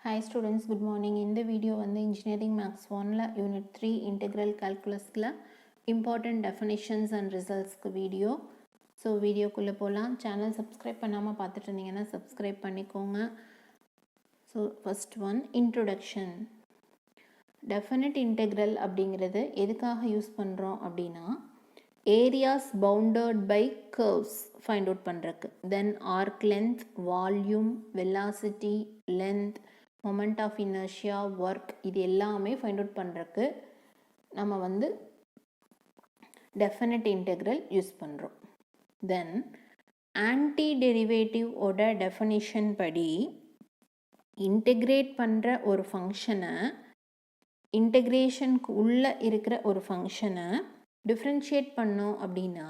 Hi students, good morning. In the video வந்து engineering maths 1ல unit 3 integral calculusல important definitions and results video. So video குள்ள போலாம். channel subscribe பண்ணாம பார்த்துட்டு இருந்தீங்கன்னா subscribe பண்ணிக்கோங்க. So first one introduction. Definite integral அப்படிங்கிறது எதுக்காக யூஸ் பண்றோம் அப்படின்னா areas bounded by curves find out பண்றதுக்கு. Then arc length, volume, velocity, length, moment of inertia, work இது எல்லாமே find out பண்றதுக்கு நம்ம வந்து definite integral யூஸ் பண்றோம். Then antiderivative ஓட definition படி integrate பண்ற ஒரு ஃபங்க்ஷனை இன்டெகிரேஷனுக்கு உள்ள இருக்கிற ஒரு ஃபங்க்ஷனை டிஃப்ரென்ஷியேட் பண்ணோம் அப்படின்னா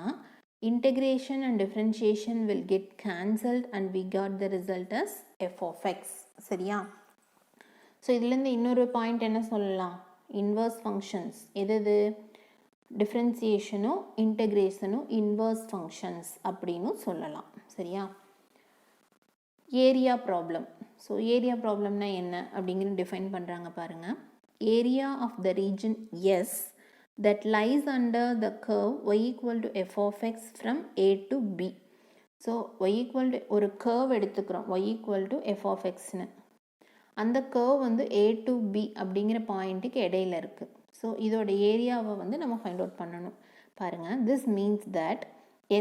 integration and differentiation will get cancelled and we got the result as f of x. சரியா? ஸோ இதுலேருந்து இன்னொரு பாயிண்ட் என்ன சொல்லலாம்? இன்வர்ஸ் ஃபங்க்ஷன்ஸ் எது டிஃப்ரென்சியேஷனும் இன்டெகிரேஷனும் இன்வர்ஸ் ஃபங்க்ஷன்ஸ் அப்படின்னு சொல்லலாம். சரியா? Area problem. ஸோ ஏரியா ப்ராப்ளம்னா என்ன அப்படிங்கிறது டிஃபைன் பண்ணுறாங்க பாருங்கள். Area of the region as that lies under the curve y equal to f of x from a to b. So y equal to ஒரு curve எடுத்துக்கிறோம் y equal to f of xன்னு. அந்த curve வந்து a to b அப்படிங்கிற பாயிண்ட்டுக்கு இடையில இருக்கு. So இதோட ஏரியாவை வந்து நம்ம ஃபைண்ட் அவுட் பண்ணணும். பாருங்க, this means that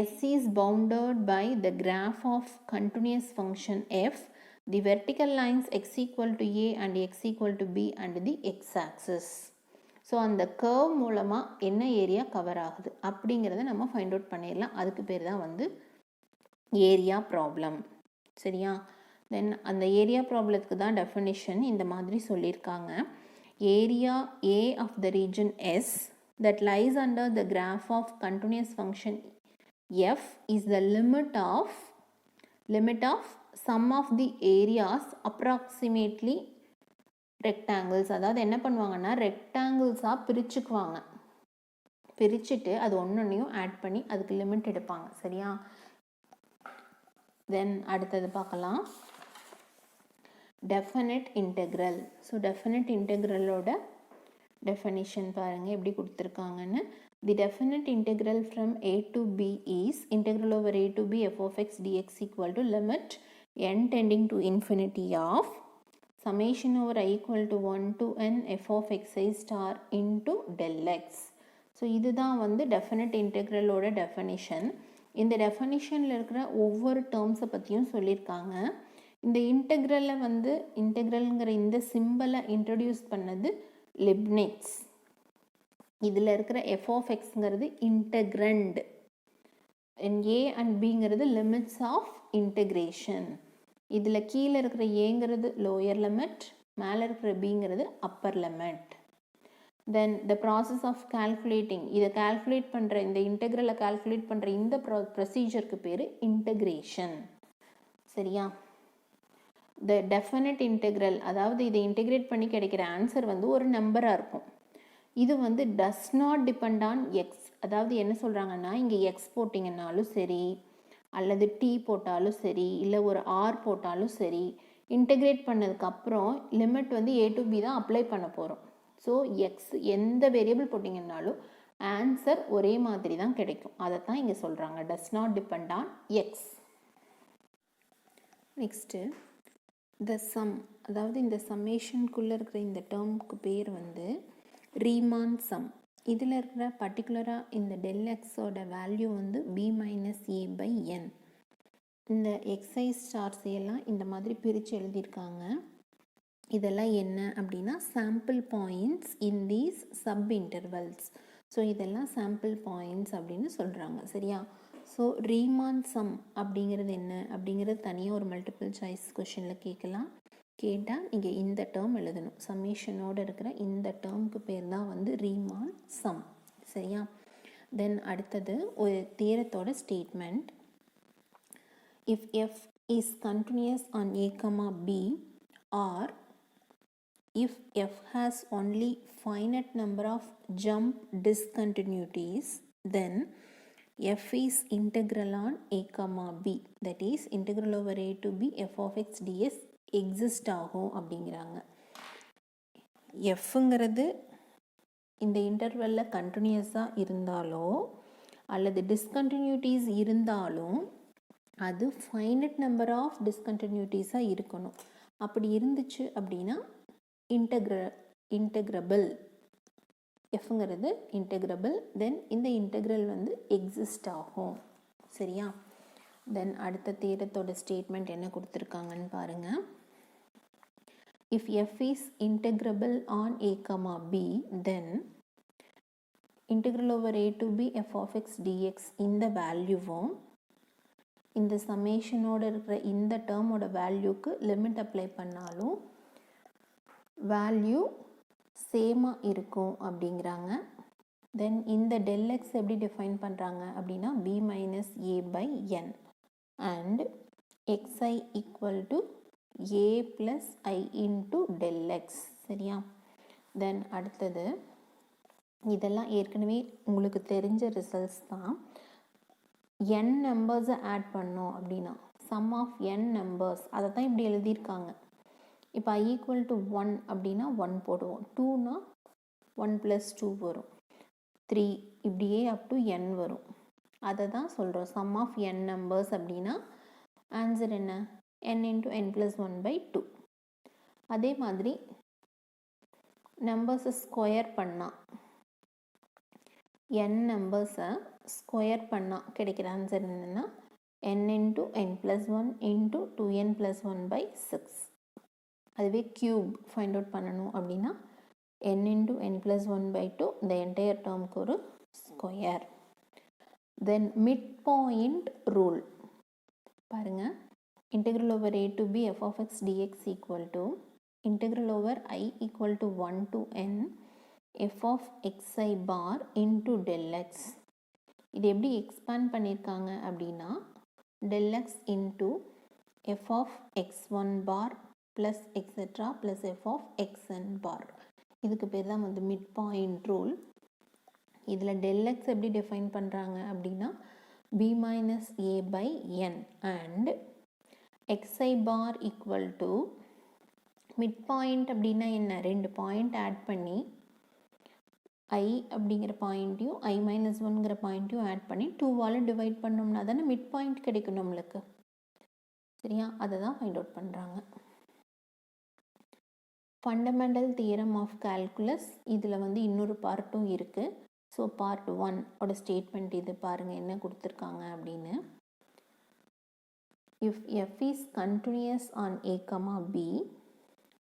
s is bounded by the graph of continuous function f, the vertical lines x equal to a and x equal to b and the x-axis. So அந்த curve மூலமாக என்ன area cover ஆகுது அப்படிங்கிறத நம்ம find out பண்ணிடலாம். அதுக்கு பேர் தான் வந்து ஏரியா ப்ராப்ளம். சரியா? தென் அந்த ஏரியா ப்ராப்ளத்துக்கு தான் டெஃபினிஷன் இந்த மாதிரி சொல்லியிருக்காங்க. Area A of the region as that lies under the graph of continuous function f is the limit of sum of the areas approximately rectangles. அதாவது என்ன பண்ணுவாங்கன்னா ரெக்டாங்கிள்ஸாக பிரிச்சுக்குவாங்க. பிரிச்சுட்டு அது ஒன்னொன்னையும் ஆட் பண்ணி அதுக்கு லிமிட் எடுப்பாங்க. சரியா? தென் அடுத்தது பார்க்கலாம், டெஃபினட் இன்டெக்ரல். ஸோ டெஃபினட் இன்டெக்ரலோட டெஃபினிஷன் பாருங்கள் எப்படி கொடுத்துருக்காங்கன்னு. The definite integral from a to b is integral over a to b f of x dx equal to limit n tending to infinity of summation over I equal to 1 to n f of xi star into del x. So இதுதான் வந்து definite இன்டெக்ரலோட definition. இந்த டெஃபினிஷனில் இருக்கிற ஒவ்வொரு டேர்ம்ஸை பற்றியும் சொல்லியிருக்காங்க. இந்த இன்டெக்ரலில் வந்து இன்டெக்ரல்ங்கிற இந்த சிம்பிளை இன்ட்ரடியூஸ் பண்ணது லிப்னிட்ஸ். இதில் இருக்கிற எஃப் ஆஃப் எக்ஸ்ங்கிறது இன்டெக்ரண்ட், ஏ அண்ட் பிங்கிறது லிமிட்ஸ் ஆஃப் இன்டெக்ரேஷன். இதில் கீழே இருக்கிற ஏங்கிறது லோயர் லிமிட், மேலே இருக்கிற பிங்கிறது upper limit. Then the process of calculating, இதை கால்குலேட் பண்ணுற இந்த இன்டெக்ரலை கால்குலேட் பண்ணுற இந்த ப்ரொசீஜருக்கு பேர் இன்டெக்ரேஷன். சரியா? த டெஃபினட் இன்டெக்ரல், அதாவது இதை இன்டெகிரேட் பண்ணி கிடைக்கிற ஆன்சர் வந்து ஒரு நம்பராக இருக்கும். இது வந்து does not depend on X. அதாவது என்ன சொல்கிறாங்கன்னா, இங்கே எக்ஸ் போட்டிங்கன்னாலும் சரி அல்லது டி போட்டாலும் சரி இல்லை ஒரு ஆர் போட்டாலும் சரி, இன்டெகிரேட் பண்ணதுக்கப்புறம் லிமிட் வந்து ஏ டு பி தான் அப்ளை பண்ண போகிறோம். ஸோ எக்ஸ் எந்த வேரியபிள் போட்டிங்கன்னாலும் ஆன்சர் ஒரே மாதிரி தான் கிடைக்கும். அதைத்தான் இங்கே சொல்கிறாங்க, does not depend on X. Next the some, அதாவது இந்த சம்மேஷனுக்குள்ளே இருக்கிற இந்த டேர்முக்கு பேர் வந்து ரீமான் சம். இதில் இருக்கிற பர்டிகுலராக இந்த டெல் எக்ஸோட வேல்யூ வந்து பி மைனஸ் ஏ பை என். இந்த எக்ஸை ஸ்டார்ஸ் எல்லாம் இந்த மாதிரி பிரித்து எழுதியிருக்காங்க. இதெல்லாம் என்ன அப்படின்னா sample points in these sub intervals. So இதெல்லாம் சாம்பிள் பாயிண்ட்ஸ் அப்படின்னு சொல்கிறாங்க. சரியா? ஸோ ரீமான் சம் அப்படிங்கிறது என்ன அப்படிங்கிறது தனியாக ஒரு மல்டிபிள் சாய்ஸ் கொஷினில் கேட்கலாம். கேட்டால் நீங்கள் இந்த டேர்ம் எழுதணும். சம்மேஷனோடு இருக்கிற இந்த டேர்முக்கு பேர் தான் வந்து ரீமான் சம். சரியா? தென் அடுத்தது ஒரு தியரத்தோட statement. If F is continuous on A comma B or if F has only finite number of jump discontinuities then f is integral on a comma b, that is integral over a to b f of x ds exist ஆகும் அப்படிங்கிறாங்க. எஃப்ங்கிறது இந்த இன்டர்வெல்லில் கண்டினியூஸாக இருந்தாலோ அல்லது டிஸ்கண்டினியூட்டிஸ் இருந்தாலும் அது finite number of டிஸ்கண்டினியூட்டிஸாக இருக்கணும். அப்படி இருந்துச்சு அப்படின்னா இன்டெக்ரபிள், எஃப்ங்கிறது இன்டெக்ரபிள். தென் இந்த இன்டெக்ரல் வந்து எக்ஸிஸ்ட் ஆகும். சரியா? தென் அடுத்த தியரத்தோட ஸ்டேட்மெண்ட் என்ன கொடுத்துருக்காங்கன்னு பாருங்கள். If f is integrable on a comma b, then integral over a to b f of x dx இந்த வேல்யூவும் இந்த சம்மேஷனோட இருக்கிற இந்த டேர்மோட வேல்யூக்கு லிமிட் அப்ளை பண்ணாலும் வேல்யூ சேமாக இருக்கும் அப்படிங்கிறாங்க. தென் இந்த del x எப்படி டிஃபைன் பண்ணுறாங்க அப்படின்னா b minus a by n and xi equal to a plus I into del x. சரியா? தென் அடுத்தது இதெல்லாம் ஏற்கனவே உங்களுக்கு தெரிஞ்ச ரிசல்ட்ஸ் தான். n நம்பர்ஸை ஆட் பண்ணோம் அப்படின்னா சம் ஆஃப் n நம்பர்ஸ் அதை தான் இப்படி எழுதியிருக்காங்க. இப்போ I ஈக்குவல் டு 1 அப்படின்னா 1 போடுவோம். 2னா 1 + 2 வரும். 3 இப்படியே அப் டு n வரும். அதை தான் சொல்கிறோம் சம் ஆஃப் n நம்பர்ஸ் அப்படின்னா ஆன்சர் என்ன? n into n plus 1 by 2. அதே மாதிரி நம்பர்ஸை ஸ்கொயர் பண்ணால் n நம்பர்ஸை ஸ்கொயர் பண்ணால் கிடைக்கிற ஆன்சர் என்னென்னா n into n plus 1 into 2n plus 1 by 6. அதுவே கியூப் ஃபைண்ட் அவுட் பண்ணணும் அப்படின்னா n into n plus 1 by 2 இந்த என்டையர் டேர்முக்கு ஒரு ஸ்கொயர். தென் மிட் பாயிண்ட் ரூல் பாருங்கள். Integral over a to b f of x dx equal to integral over I equal to 1 to n f of xi bar into del x. இது எப்படி expand பண்ணியிருக்காங்க அப்படின்னா del x into f of x1 bar plus etc plus f of xn bar. இதுக்கு பேர் தான் வந்து mid point rule. இதில் del x எப்படி டிஃபைன் பண்ணுறாங்க அப்படின்னா b minus a by n and xi bar equal to mid point அப்படின்னா என்ன? 2 பாயிண்ட் ஆட் பண்ணி I அப்படிங்கிற பாயிண்ட்டையும் I minus 1ங்கிற பாயிண்ட்டையும் ஆட் பண்ணி 2வால் டிவைட் பண்ணோம்னா தானே மிட் பாயிண்ட் கிடைக்கும் நம்மளுக்கு. சரியா? அதை தான் ஃபைண்ட் அவுட் பண்ணுறாங்க. ஃபண்டமெண்டல் தியரம் ஆஃப் கால்குலஸ் இதில் வந்து இன்னொரு பார்ட்டும் இருக்குது. ஸோ பார்ட் 1 ஓட ஸ்டேட்மெண்ட் இது பாருங்கள் என்ன கொடுத்துருக்காங்க அப்படின்னு. If f is continuous on a comma b,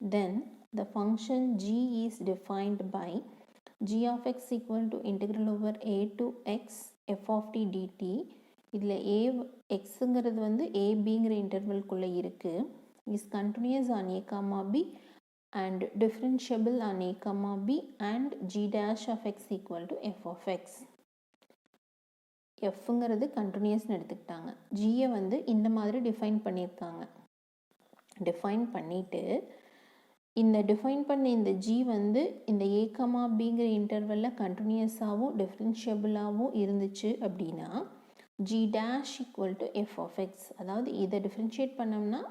then the function g is defined by g of x equal to integral over a to x f of t dt. இதில் a xங்கிறது வந்து abங்கிற இன்டர்வல்குள்ளே இருக்குது. is continuous on a comma b and differentiable on a comma b and g dash of x equal to f of x. எஃப்ங்கிறது கண்டினியூஸ்னு எடுத்துக்கிட்டாங்க. ஜியை வந்து இந்த மாதிரி define பண்ணியிருக்காங்க. Define பண்ணிவிட்டு இந்த டிஃபைன் பண்ண இந்த ஜி வந்து இந்த ஏ கமா பிங்கிற இன்டர்வெல்லில் கண்டினியூஸாகவும் டிஃப்ரென்ஷியபிளாகவும் இருந்துச்சு அப்படின்னா g dash equal to F of x. அதாவது இதை டிஃப்ரென்ஷியேட் பண்ணோம்னா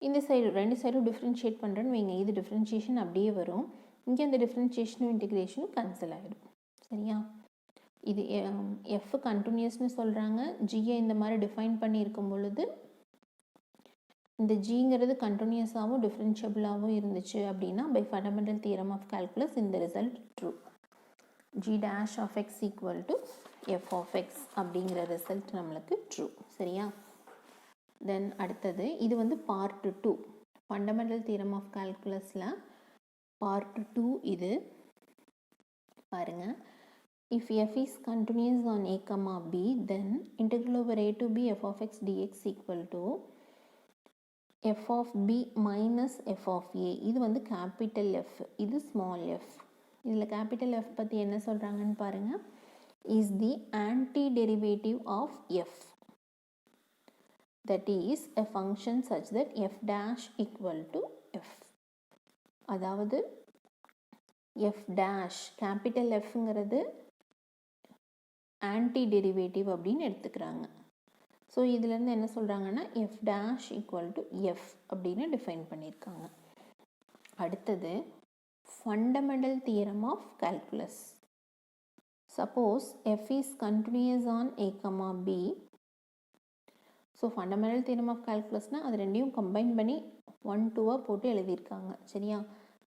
இந்த சைடு 2 சைடும் டிஃப்ரென்ஷியேட் பண்ணுறேன்னு வைங்க, இது டிஃப்ரென்ஷியேஷன் அப்படியே வரும். இங்கே அந்த டிஃப்ரென்ஷியேஷனும் இன்டிகிரேஷனும் கேன்சல் ஆகிடும். சரியா? இது எஃப் கண்டினியூஸ்னு சொல்கிறாங்க. ஜியை இந்த மாதிரி டிஃபைன் பண்ணியிருக்கும் பொழுது இந்த ஜிங்கிறது கண்டினியூஸாகவும் டிஃப்ரென்ஷியபிளாகவும் இருந்துச்சு அப்படின்னா by fundamental theorem of calculus இந்த result true. G dash of X equal to F of X அப்படிங்கிற ரிசல்ட் நம்மளுக்கு ட்ரூ. சரியா? தென் அடுத்தது இது வந்து பார்ட் 2 ஃபண்டமெண்டல் தியரம் ஆஃப் கால்குலஸில் பார்ட் 2 இது பாருங்கள். If f is continuous on a comma b, then integral over a to b f of x dx equal to f of b minus f of a. இது வந்து capital F, இது small f. இதில் capital F பற்றி என்ன சொல்கிறாங்கன்னு பாருங்கள். is the antiderivative of f. That is a function such that f dash equal to f. அதாவது f dash capital Fங்கிறது ஆன்டி டெரிவேட்டிவ் அப்படின்னு எடுத்துக்கிறாங்க. ஸோ ஸோ இதுலேருந்து என்ன சொல்கிறாங்கன்னா F dash equal to F அப்படின்னு டிஃபைன் பண்ணியிருக்காங்க. அடுத்தது fundamental theorem of calculus. Suppose F is continuous on a, b. So fundamental theorem of கால்குலஸ்னால் அது ரெண்டையும் கம்பைன் பண்ணி 1 2 போட்டு எழுதியிருக்காங்க. சரியா?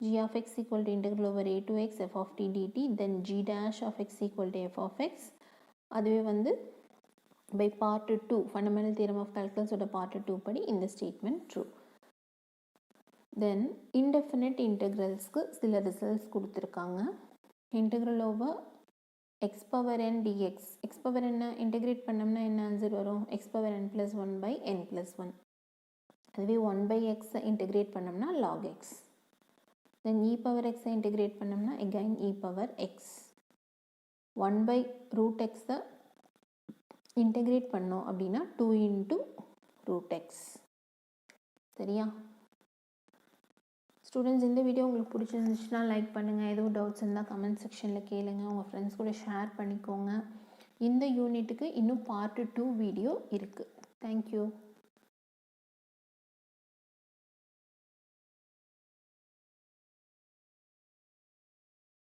g of x equal to integral over a to x f of t dt, then g dash of x equal to f of x. அதுவே வந்து by part 2 fundamental theorem of calculus ஓட part 2 படி இந்த statement true. Then indefinite integralsக்கு சில results கொடுத்திருக்காங்க. integral over x power n dx. x power n integrate பண்ணோம்னா என்ன answer வரும்? x power n plus 1 by n plus 1. அதுவே 1 by x integrate பண்ணோம்னா log x. Then e power x integrate பண்ணோம்னா again e power x. 1 by root x integrate பண்ணோம் அப்படின்னா 2 into root x. சரியா? Students, இந்த வீடியோ உங்களுக்கு பிடிச்சிருந்துச்சுன்னா லைக் பண்ணுங்கள். எதுவும் டவுட்ஸ் இருந்தால் கமெண்ட் செக்ஷனில் கேளுங்க. உங்கள் ஃப்ரெண்ட்ஸ் கூட ஷேர் பண்ணிக்கோங்க. இந்த யூனிட்டுக்கு இன்னும் பார்ட் 2 வீடியோ இருக்குது. தேங்க்யூ.